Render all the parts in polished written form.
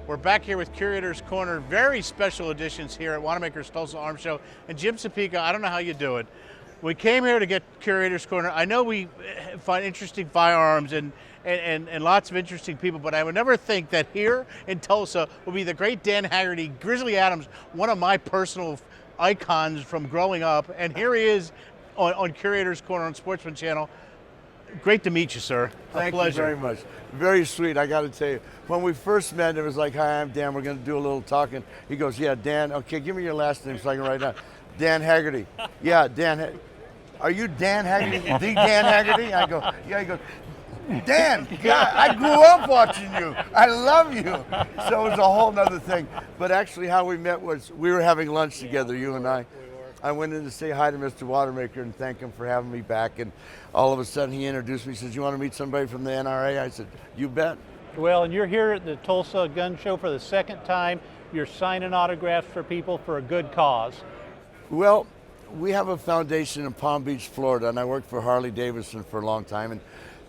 We're back here with Curator's Corner, very special editions here at Wanamaker's Tulsa Arms Show. And Jim Supica, I don't know how you do it. We came here to get Curator's Corner. I know we find interesting firearms and lots of interesting people, but I would never think that here in Tulsa will be the great Dan Haggerty, Grizzly Adams, one of my personal icons from growing up. And here he is on Curator's Corner on Sportsman Channel. Great to meet you, sir. Thank you very much. Very sweet, I got to tell you. When we first met, it was like, hi, I'm Dan, we're going to do a little talking. He goes, yeah, Dan, okay, give me your last name so I can write down. Dan Haggerty. Yeah, Dan. Are you Dan Haggerty? The Dan Haggerty? I go, yeah, he goes, Dan, God, I grew up watching you. I love you. So it was a whole nother thing. But actually how we met was, we were having lunch together, you and I. I went in to say hi to Mr. Wanamaker and thank him for having me back, and all of a sudden he introduced me. He says, you want to meet somebody from the NRA? I said, you bet. Well, and you're here at the Tulsa Gun Show for the second time. You're signing autographs for people for a good cause. Well, we have a foundation in Palm Beach, Florida, and I worked for Harley Davidson for a long time, and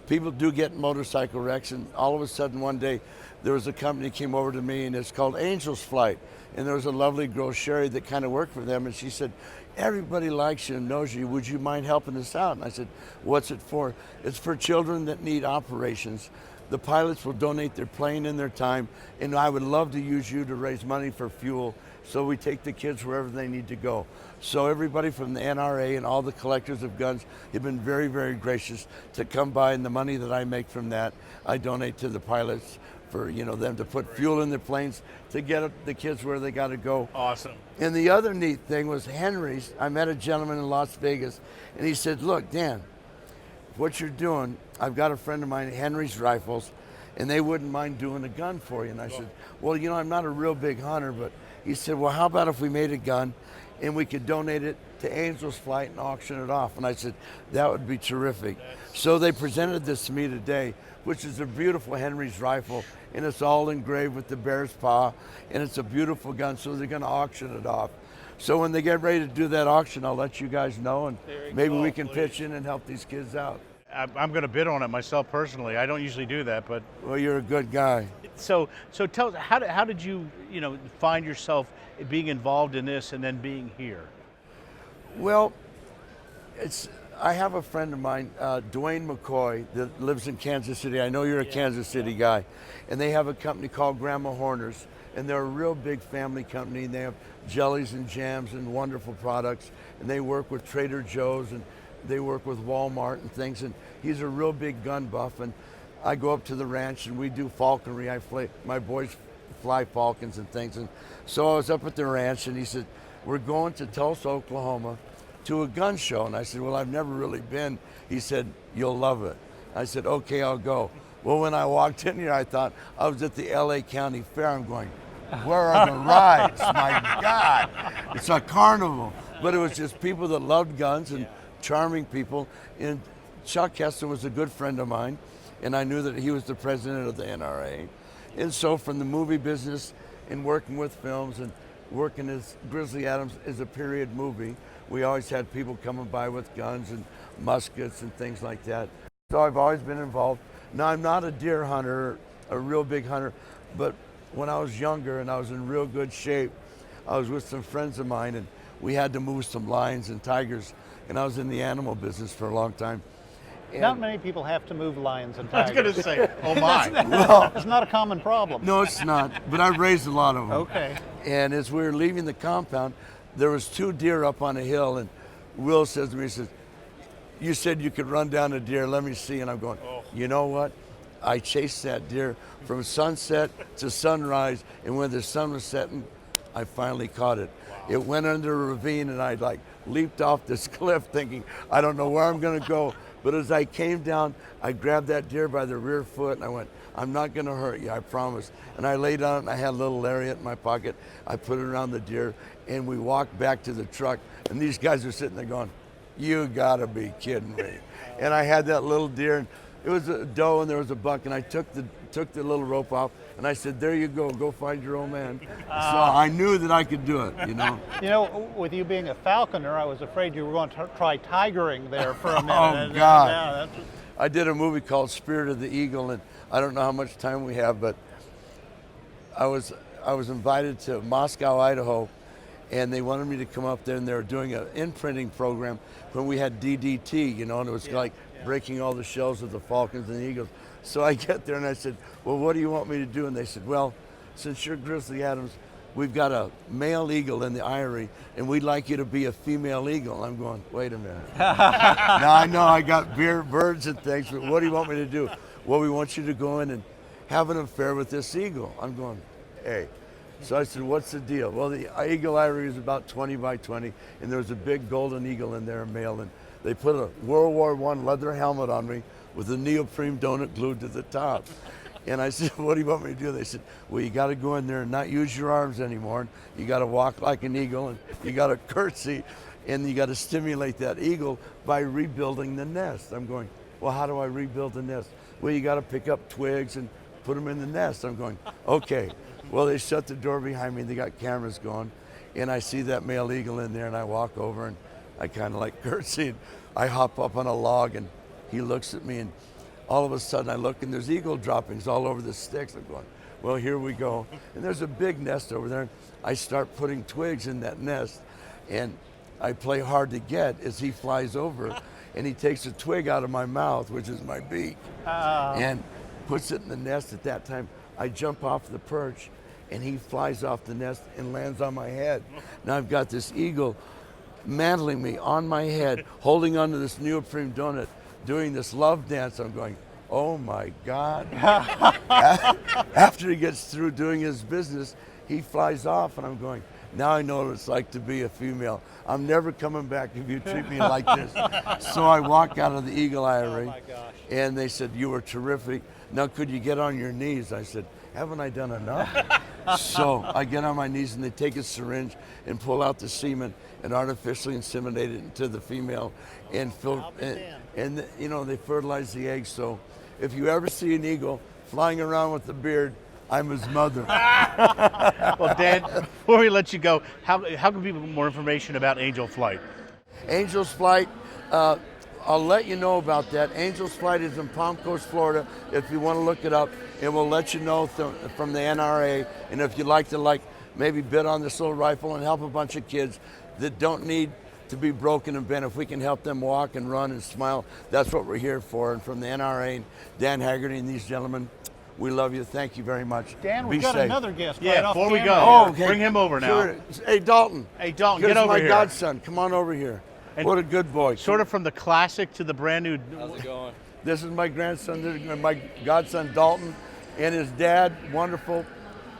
people do get motorcycle wrecks, and all of a sudden one day there was a company that came over to me, and it's called Angel's Flight, and there was a lovely girl, Sherry, that kind of worked for them, and she said, everybody likes you and knows you, would you mind helping us out? And I said, what's it for? It's for children that need operations. The pilots will donate their plane and their time, and I would love to use you to raise money for fuel, so we take the kids wherever they need to go. So everybody from the NRA and all the collectors of guns have been very, very gracious to come by, and the money that I make from that, I donate to the pilots for, you know, them to put fuel in their planes to get the kids where they got to go. Awesome. And the other neat thing was Henry's. I met a gentleman in Las Vegas, and he said, look, Dan, what you're doing, I've got a friend of mine, Henry's Rifles, and they wouldn't mind doing a gun for you. And I said, well, you know, I'm not a real big hunter, but he said, well, how about if we made a gun and we could donate it to Angel's Flight and auction it off? And I said, that would be terrific. So they presented this to me today, which is a beautiful Henry's rifle, and it's all engraved with the bear's paw, and it's a beautiful gun, so they're gonna auction it off. So when they get ready to do that auction, I'll let you guys know, and maybe we can pitch in and help these kids out. I'm going to bid on it myself personally. I don't usually do that, but well, you're a good guy. So tell us, how did you find yourself being involved in this and then being here? Well, I have a friend of mine, Dwayne McCoy, that lives in Kansas City. I know you're a Kansas City guy, and they have a company called Grandma Horner's, and they're a real big family company. And they have jellies and jams and wonderful products, and they work with Trader Joe's and they work with Walmart and things, and he's a real big gun buff. And I go up to the ranch and we do falconry. My boys fly falcons and things. And so I was up at the ranch, and he said, we're going to Tulsa, Oklahoma to a gun show. And I said, well, I've never really been. He said, you'll love it. I said, okay, I'll go. Well, when I walked in here, I thought I was at the LA County Fair. I'm going, where are the rides? My God, it's a carnival. But it was just people that loved guns and charming people. And Chuck Hester was a good friend of mine, and I knew that he was the president of the NRA. And so from the movie business and working with films and working as Grizzly Adams is a period movie, we always had people coming by with guns and muskets and things like that. So I've always been involved. Now, I'm not a deer hunter, a real big hunter, but when I was younger and I was in real good shape, I was with some friends of mine, and we had to move some lions and tigers, and I was in the animal business for a long time. And not many people have to move lions and tigers. I was going to say, oh my. well, it's not a common problem. No, it's not, but I've raised a lot of them. Okay. And as we were leaving the compound, there was 2 deer up on a hill, and Will says to me, he says, you said you could run down a deer, let me see. And I'm going, you know what? I chased that deer from sunset to sunrise, and when the sun was setting, I finally caught it. Wow. It went under a ravine, and I leaped off this cliff thinking, I don't know where I'm gonna go. But as I came down, I grabbed that deer by the rear foot, and I went, I'm not gonna hurt you, I promise. And I laid on it, and I had a little lariat in my pocket. I put it around the deer, and we walked back to the truck, and these guys are sitting there going, you gotta be kidding me. And I had that little deer, and it was a doe and there was a buck, and I took the little rope off, and I said, there you go find your old man. So I knew that I could do it, you know. You know, with you being a falconer, I was afraid you were going to try tigering there for a minute. Oh, God. I did a movie called Spirit of the Eagle, and I don't know how much time we have, but I was invited to Moscow, Idaho, and they wanted me to come up there, and they were doing an imprinting program when we had DDT, you know, and it was like breaking all the shells of the falcons and the eagles. So I get there and I said, well, what do you want me to do? And they said, well, since you're Grizzly Adams, we've got a male eagle in the eyrie, and we'd like you to be a female eagle. I'm going, wait a minute. Now I know I got birds and things, but what do you want me to do? Well, we want you to go in and have an affair with this eagle. I'm going, hey. So I said, what's the deal? Well, the eagle eyrie is about 20 by 20, and there was a big golden eagle in there, a male, and they put a World War I leather helmet on me with a neoprene donut glued to the top. And I said, what do you want me to do? They said, well, you got to go in there and not use your arms anymore. And you got to walk like an eagle, and you got to curtsy, and you got to stimulate that eagle by rebuilding the nest. I'm going, well, how do I rebuild the nest? Well, you got to pick up twigs and put them in the nest. I'm going, okay. Well, they shut the door behind me. They got cameras going, and I see that male eagle in there, and I walk over, and I kind of like curtsy, and I hop up on a log, and he looks at me, and all of a sudden I look, and there's eagle droppings all over the sticks. I'm going, well, here we go. And there's a big nest over there. I start putting twigs in that nest, and I play hard to get as he flies over, and he takes a twig out of my mouth, which is my beak, and puts it in the nest. At that time, I jump off the perch, and he flies off the nest and lands on my head. Now I've got this eagle mantling me on my head, holding onto this neoprene donut, doing this love dance. I'm going, oh my God. After he gets through doing his business, he flies off, and I'm going, now I know what it's like to be a female. I'm never coming back if you treat me like this. So I walk out of the eagle eyrie, and they said, you were terrific. Now could you get on your knees? I said, haven't I done enough? So I get on my knees, and they take a syringe and pull out the semen and artificially inseminate it into the female, and you know, they fertilize the eggs. So if you ever see an eagle flying around with a beard, I'm his mother. Well, Dan, before we let you go, how can people get more information about Angel Flight? Angel's Flight, I'll let you know about that. Angel's Flight is in Palm Coast, Florida, if you want to look it up, and we'll let you know from the NRA. And if you'd like to maybe bid on this little rifle and help a bunch of kids that don't need to be broken and bent, if we can help them walk and run and smile, that's what we're here for. And from the NRA and Dan Haggerty and these gentlemen, we love you. Thank you very much. Dan, we've got another guest. Yeah, right off before we camera. go, Oh, okay. bring him over now. Sure. Hey, Dalton. Hey, Dalton, Here's get over my here. godson. Come on over here. And what a good boy. Sort of from the classic to the brand new. How's it going? This is my grandson, this is my godson Dalton, and his dad, wonderful.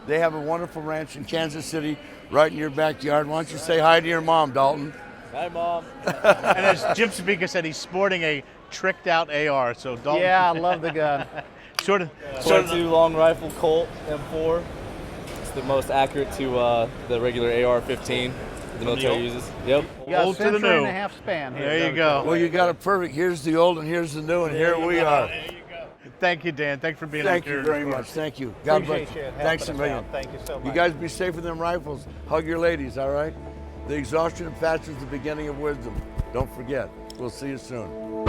They have a wonderful ranch in Kansas City, right in your backyard. Why don't you say hi to your mom, Dalton? Hi, Mom. And as Jim Supica said, he's sporting a tricked out AR. So Dalton. Yeah, I love the gun. Sort of. 22 long rifle Colt M4. It's the most accurate to the regular AR-15 the military uses. Yep. You got Old a to the century and new. a half span here. There you go. Well, you got it perfect. Here's the old and here's the new, and here we are. There you go. Thank you, Dan. Thanks for being Thank here. you very much. Thank you. God bless Appreciate you. you Thanks a helping us million. out. Thank you so much. You guys be safe with them rifles. Hug your ladies, all right? The exhaustion of passion is the beginning of wisdom. Don't forget. We'll see you soon.